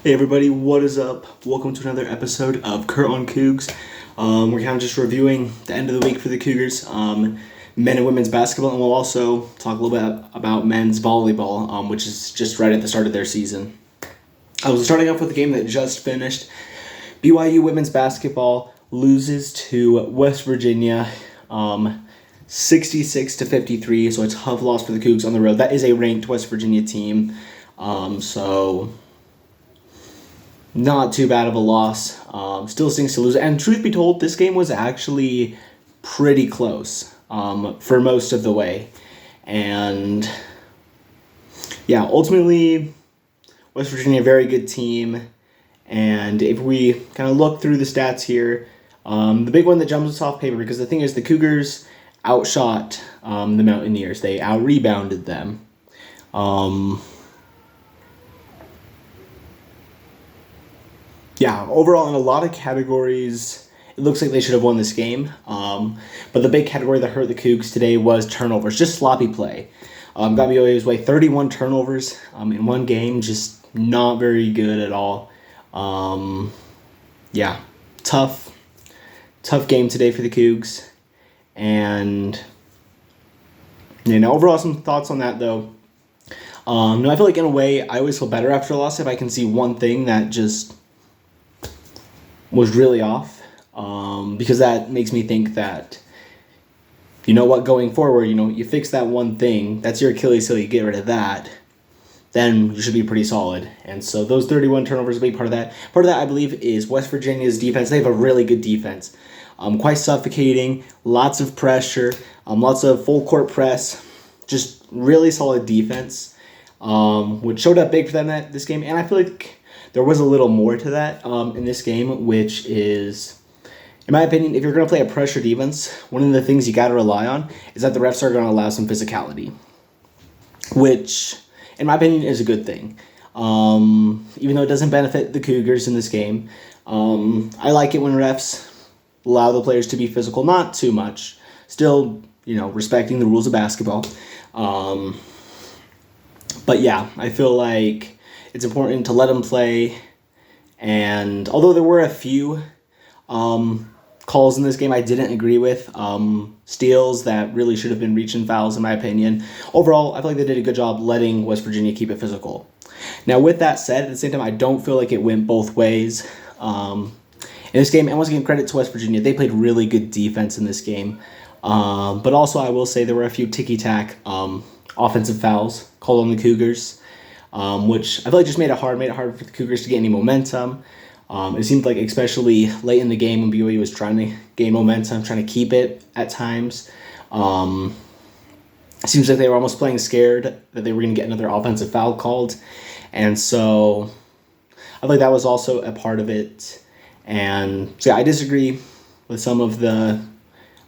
Hey everybody, what is up? Welcome to another episode of Kurt on Cougs. We're kind of just reviewing the end of the week for the Cougars, men and women's basketball, and we'll also talk a little bit about men's volleyball, which is just right at the start of their season. I was starting off with a game that just finished. BYU women's basketball loses to West Virginia, 66-53, so a tough loss for the Cougs on the road. That is a ranked West Virginia team, so not too bad of a loss. Still stings to lose. And truth be told, this game was actually pretty close for most of the way. And yeah, ultimately, West Virginia, a very good team. And if we kind of look through the stats here, the big one that jumps us off paper, because the thing is, the Cougars outshot the Mountaineers. They out-rebounded them. Yeah, overall, in a lot of categories, it looks like they should have won this game. But the big category that hurt the Cougs today was turnovers, just sloppy play. Got BYU's way, 31 turnovers in one game, just not very good at all. Yeah, tough game today for the Cougs. And, overall, some thoughts on that, though. I feel like, in a way, I always feel better after a loss if I can see one thing that just was really off, because that makes me think that, going forward, you fix that one thing, that's your Achilles heel, you get rid of that, then you should be pretty solid. And so those 31 turnovers will be part of that. Part of that, I believe, is West Virginia's defense. They have a really good defense, quite suffocating, lots of pressure, lots of full court press, just really solid defense, which showed up big for them this game. And I feel like there was a little more to that in this game, which is, in my opinion, if you're going to play a pressure defense, one of the things you got to rely on is that the refs are going to allow some physicality, which, in my opinion, is a good thing. Even though it doesn't benefit the Cougars in this game, I like it when refs allow the players to be physical, not too much, still, respecting the rules of basketball. But yeah, I feel like it's important to let them play, and although there were a few calls in this game I didn't agree with, steals that really should have been reaching fouls in my opinion, overall I feel like they did a good job letting West Virginia keep it physical. Now with that said, at the same time, I don't feel like it went both ways in this game, and once again, credit to West Virginia, they played really good defense in this game, but also I will say there were a few ticky-tack offensive fouls called on the Cougars, which I feel like just made it hard for the Cougars to get any momentum. It seemed like, especially late in the game when BYU was trying to gain momentum, trying to keep it at times, it seems like they were almost playing scared that they were going to get another offensive foul called. And so I feel like that was also a part of it. And so yeah, I disagree with some of the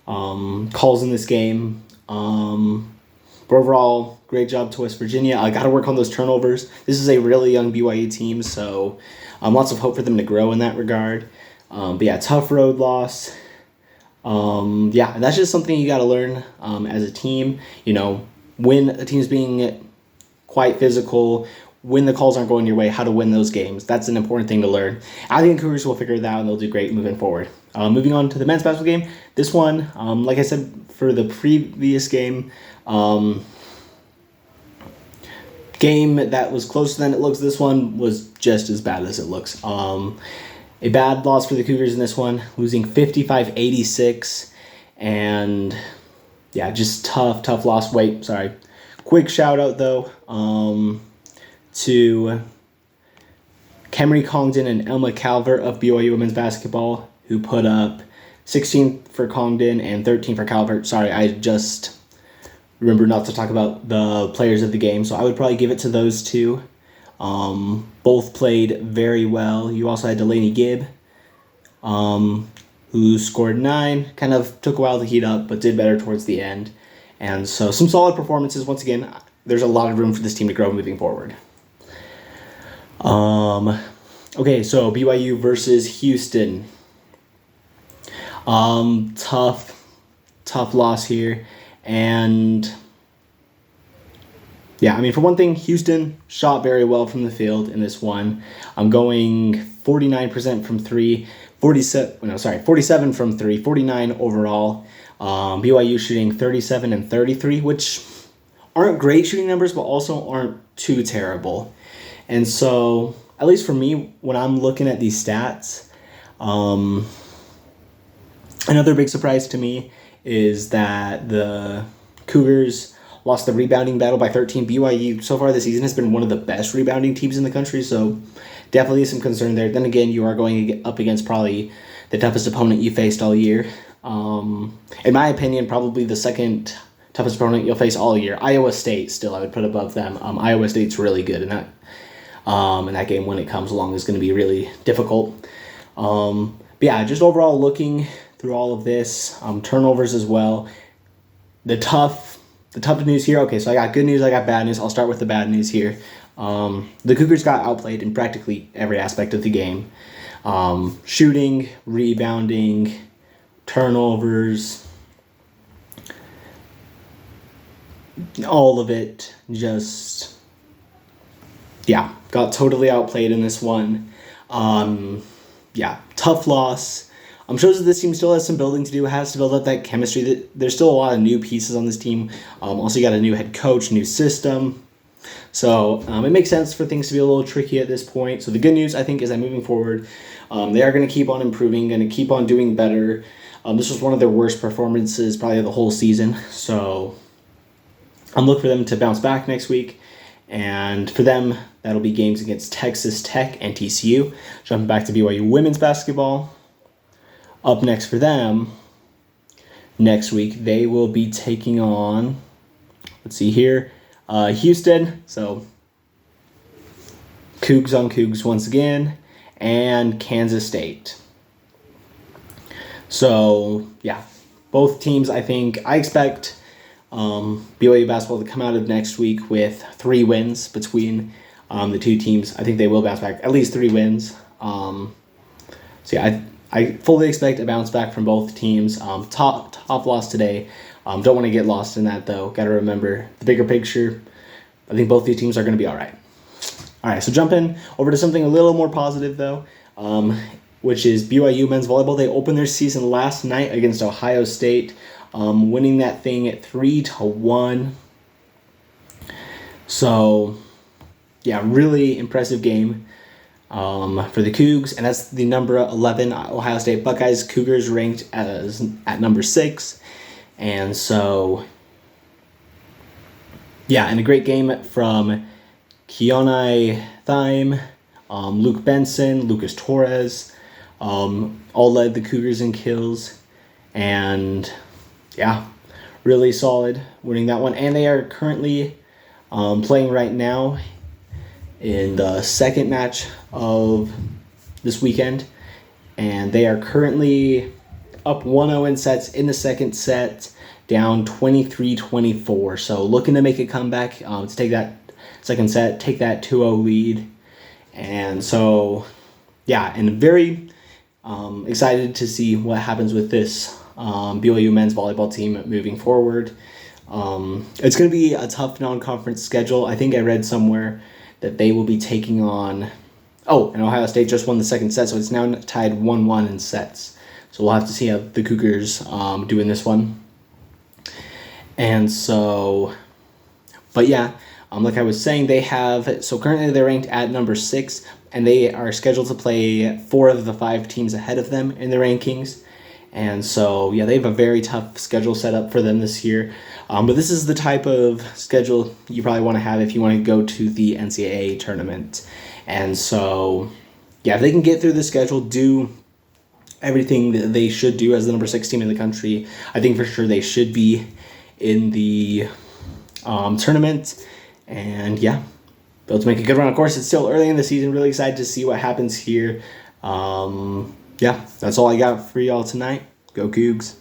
calls in this game. But overall, great job to West Virginia. I got to work on those turnovers. This is a really young BYU team, so lots of hope for them to grow in that regard. But yeah, tough road loss. And that's just something you got to learn as a team. When a team's being quite physical, when the calls aren't going your way, how to win those games. That's an important thing to learn. I think Cougars will figure it out, and they'll do great moving forward. Moving on to the men's basketball game. This one, like I said for the previous game, game that was closer than it looks, this one was just as bad as it looks. A bad loss for the Cougars in this one, losing 55-86, and yeah, just tough loss. Quick shout out though to Kemery Congdon and Elma Calvert of BYU women's basketball, who put up 16 for Congdon and 13 for Calvert. Sorry, I just remember not to talk about the players of the game, so I would probably give it to those two. Both played very well. You also had Delaney Gibb, who scored 9, kind of took a while to heat up, but did better towards the end. And so some solid performances. Once again, there's a lot of room for this team to grow moving forward. Okay, so BYU versus Houston. Tough loss here. And yeah, I mean, for one thing, Houston shot very well from the field in this one. I'm going 49% from three, 47 from three, 49 overall. BYU shooting 37 and 33, which aren't great shooting numbers, but also aren't too terrible. And so, at least for me, when I'm looking at these stats, another big surprise to me is that the Cougars lost the rebounding battle by 13. BYU so far this season has been one of the best rebounding teams in the country, so definitely some concern there. Then again, you are going up against probably the toughest opponent you faced all year. In my opinion, probably the second toughest opponent you'll face all year. Iowa State, still, I would put above them. Iowa State's really good, and that game when it comes along is going to be really difficult. But yeah, just overall looking through all of this, turnovers as well. The tough news here. Okay, so I got good news, I got bad news. I'll start with the bad news here. The Cougars got outplayed in practically every aspect of the game. Shooting, rebounding, turnovers, all of it just, yeah, got totally outplayed in this one. Yeah, tough loss. Shows that this team still has some building to do. It has to build up that chemistry. There's still a lot of new pieces on this team. Also, you got a new head coach, new system. So it makes sense for things to be a little tricky at this point. So the good news, I think, is that moving forward, they are going to keep on improving, going to keep on doing better. This was one of their worst performances probably of the whole season. So I'm looking for them to bounce back next week. And for them, that'll be games against Texas Tech and TCU. Jumping back to BYU women's basketball. Up next for them, next week, they will be taking on, let's see here, Houston. So Cougs on Cougs once again, and Kansas State. So, yeah, both teams, I expect BYU basketball to come out of next week with 3 wins between the two teams. I think they will bounce back, at least 3 wins. So, yeah, I fully expect a bounce back from both teams. Top loss today. Don't want to get lost in that, though. Got to remember the bigger picture. I think both these teams are going to be all right. All right, so jumping over to something a little more positive, though, which is BYU men's volleyball. They opened their season last night against Ohio State, winning that thing at 3-1. So, yeah, really impressive game. For the Cougs, and that's the number 11 Ohio State Buckeyes. Cougars ranked at number 6, and so, yeah, and a great game from Keonai Thyme, Luke Benson, Lucas Torres, all led the Cougars in kills, and yeah, really solid winning that one. And they are currently playing right now in the second match of this weekend, and they are currently up 1-0 in sets in the second set, down 23-24. So looking to make a comeback to take that second set, take that 2-0 lead. And so, yeah, and very excited to see what happens with this BYU men's volleyball team moving forward. It's going to be a tough non-conference schedule. I think I read somewhere that they will be taking on, and Ohio State just won the second set, so it's now tied 1-1 in sets. So we'll have to see how the Cougars do in this one. And so, but yeah, like I was saying, currently they're ranked at number 6, and they are scheduled to play 4 of the 5 teams ahead of them in the rankings. And so, yeah, they have a very tough schedule set up for them this year. But this is the type of schedule you probably want to have if you want to go to the NCAA tournament. And so, yeah, if they can get through the schedule, do everything that they should do as the number 6 team in the country, I think for sure they should be in the tournament. And, yeah, be able to make a good run. Of course, it's still early in the season. Really excited to see what happens here. Yeah, that's all I got for y'all tonight. Go Cougs.